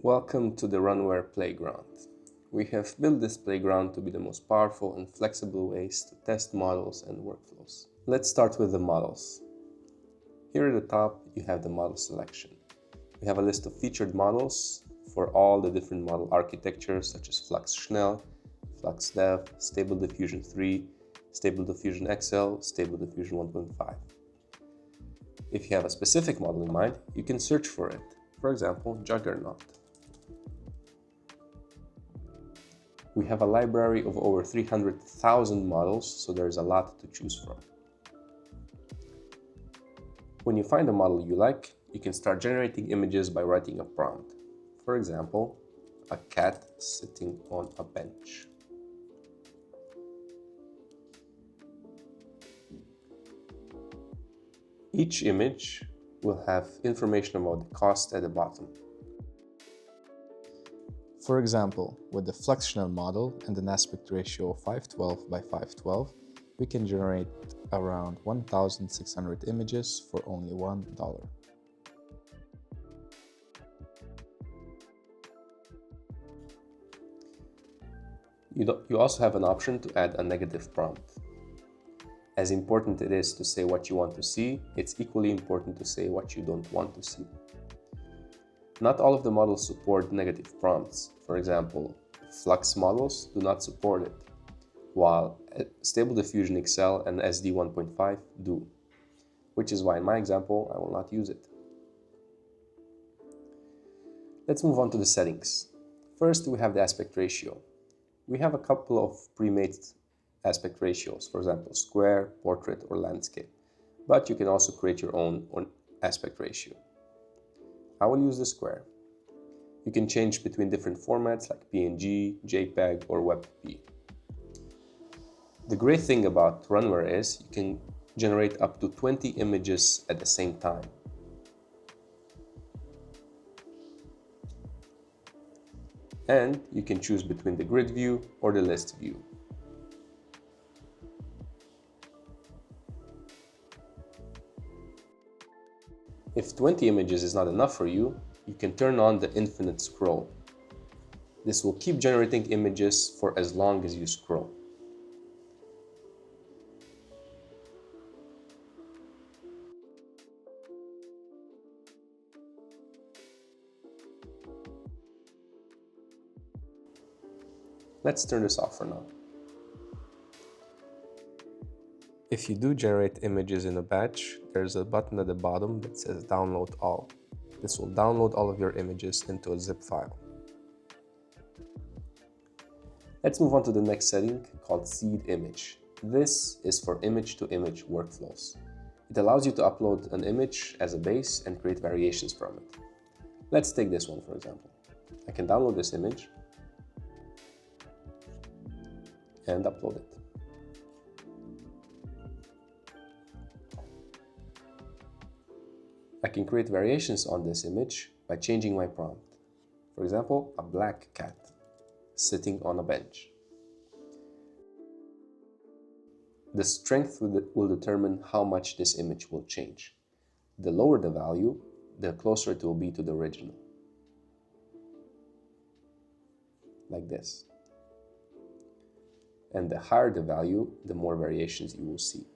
Welcome to the Runware Playground. We have built this playground to be the most powerful and flexible ways to test models and workflows. Let's start with the models. Here at the top, you have the model selection. We have a list of featured models for all the different model architectures such as Flux Schnell, Flux Dev, Stable Diffusion 3, Stable Diffusion XL, Stable Diffusion 1.5. If you have a specific model in mind, you can search for it. For example, Juggernaut. We have a library of over 300,000 models, so there's a lot to choose from. When you find a model you like, you can start generating images by writing a prompt. For example, a cat sitting on a bench. Each image will have information about the cost at the bottom. For example, with the Flux Schnell model and an aspect ratio of 512 by 512, we can generate around 1,600 images for only $1. You also have an option to add a negative prompt. As important it is to say what you want to see, it's equally important to say what you don't want to see. Not all of the models support negative prompts. For example, Flux models do not support it, while Stable Diffusion XL and SD 1.5 do, which is why in my example I will not use it. Let's move on to the settings. First, we have the aspect ratio. We have a couple of pre-made aspect ratios, for example, square, portrait, or landscape, but you can also create your own aspect ratio. I will use the square. You can change between different formats like PNG, JPEG, or WebP. The great thing about Runware is you can generate up to 20 images at the same time. And you can choose between the grid view or the list view. If 20 images is not enough for you, you can turn on the infinite scroll. This will keep generating images for as long as you scroll. Let's turn this off for now. If you do generate images in a batch, there's a button at the bottom that says Download All. This will download all of your images into a zip file. Let's move on to the next setting called Seed Image. This is for image-to-image workflows. It allows you to upload an image as a base and create variations from it. Let's take this one for example. I can download this image and upload it. I can create variations on this image by changing my prompt. For example, a black cat sitting on a bench. The strength will determine how much this image will change. The lower the value, the closer it will be to the original. Like this. And the higher the value, the more variations you will see.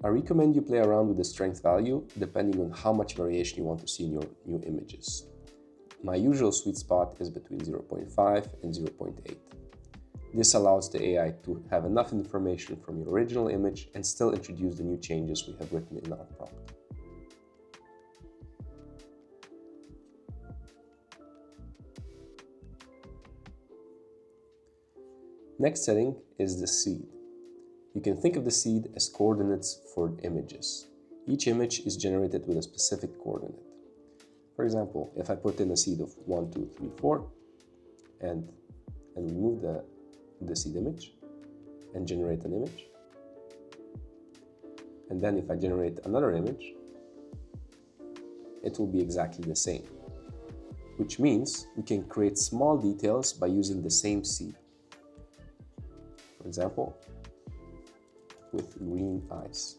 I recommend you play around with the strength value depending on how much variation you want to see in your new images. My usual sweet spot is between 0.5 and 0.8. This allows the AI to have enough information from your original image and still introduce the new changes we have written in our prompt. Next setting is the seed. You can think of the seed as coordinates for images. Each image is generated with a specific coordinate. For example, if I put in a seed of 1, 2, 3, 4 and remove the seed image and generate an image, and then if I generate another image, it will be exactly the same, which means we can create small details by using the same seed. For example, with green eyes.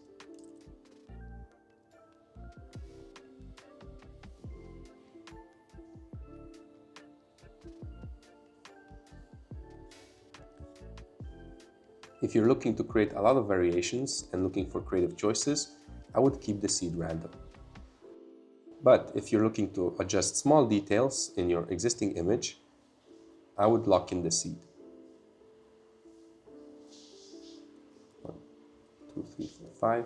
If you're looking to create a lot of variations and looking for creative choices, I would keep the seed random. But if you're looking to adjust small details in your existing image, I would lock in the seed. 1, 2, 3, 4, 5.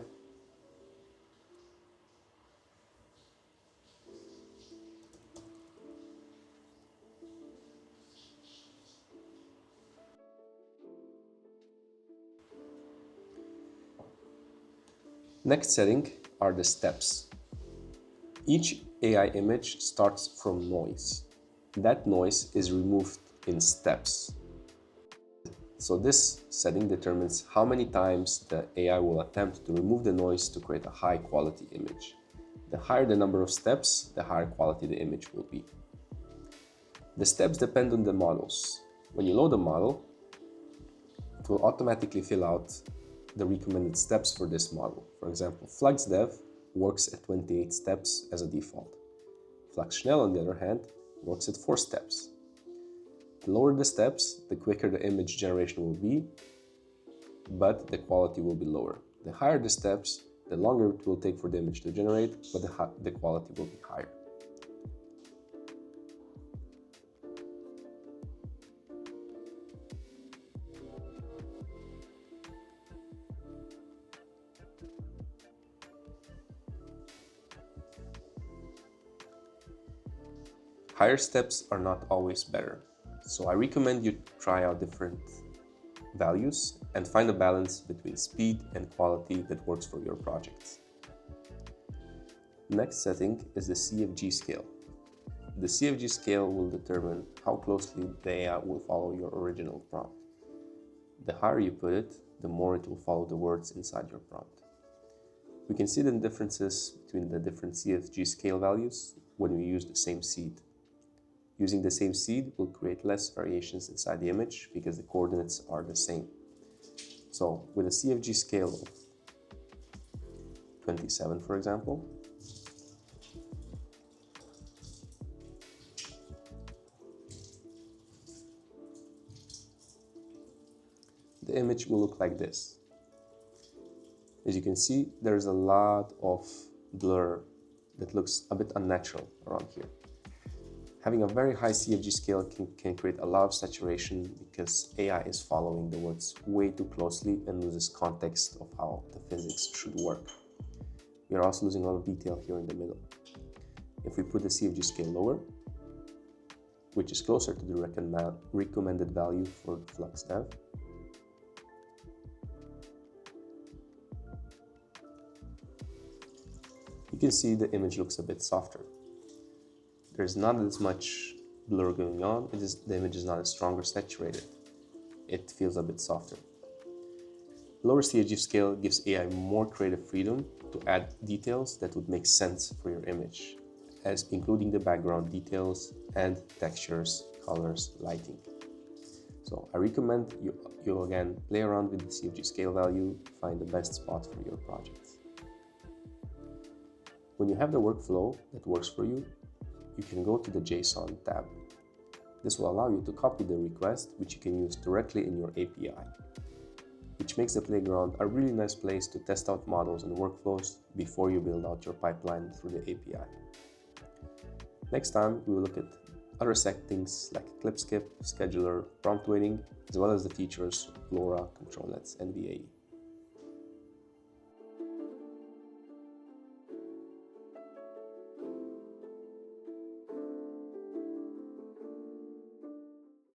Next setting are the steps. Each AI image starts from noise. That noise is removed in steps. So this setting determines how many times the AI will attempt to remove the noise to create a high quality image. The higher the number of steps, the higher quality the image will be. The steps depend on the models. When you load a model, it will automatically fill out the recommended steps for this model. For example, FluxDev works at 28 steps as a default. FluxSnell, on the other hand, works at 4 steps. The lower the steps, the quicker the image generation will be, but the quality will be lower. The higher the steps, the longer it will take for the image to generate, but the quality will be higher. Higher steps are not always better, so I recommend you try out different values and find a balance between speed and quality that works for your projects. Next setting is the CFG scale. The CFG scale will determine how closely the AI will follow your original prompt. The higher you put it, the more it will follow the words inside your prompt. We can see the differences between the different CFG scale values when we use the same seed. Using the same seed will create less variations inside the image because the coordinates are the same. So with a CFG scale of 27, for example, the image will look like this. As you can see, there's a lot of blur that looks a bit unnatural around here. Having a very high CFG scale can create a lot of saturation because AI is following the words way too closely and loses context of how the physics should work. We are also losing a lot of detail here in the middle. If we put the CFG scale lower, which is closer to the recommended value for FluxDev, you can see the image looks a bit softer. There's not as much blur going on, the image is not as strong or saturated. It feels a bit softer. Lower CFG scale gives AI more creative freedom to add details that would make sense for your image, as including the background details and textures, colors, lighting. So I recommend you again play around with the CFG scale value, find the best spot for your projects. When you have the workflow that works for you, you can go to the JSON tab. This will allow you to copy the request, which you can use directly in your API, which makes the playground a really nice place to test out models and workflows before you build out your pipeline through the API. Next time, we will look at other settings like clip skip, scheduler, prompt weighting, as well as the features of LoRa, ControlNet, and VAE.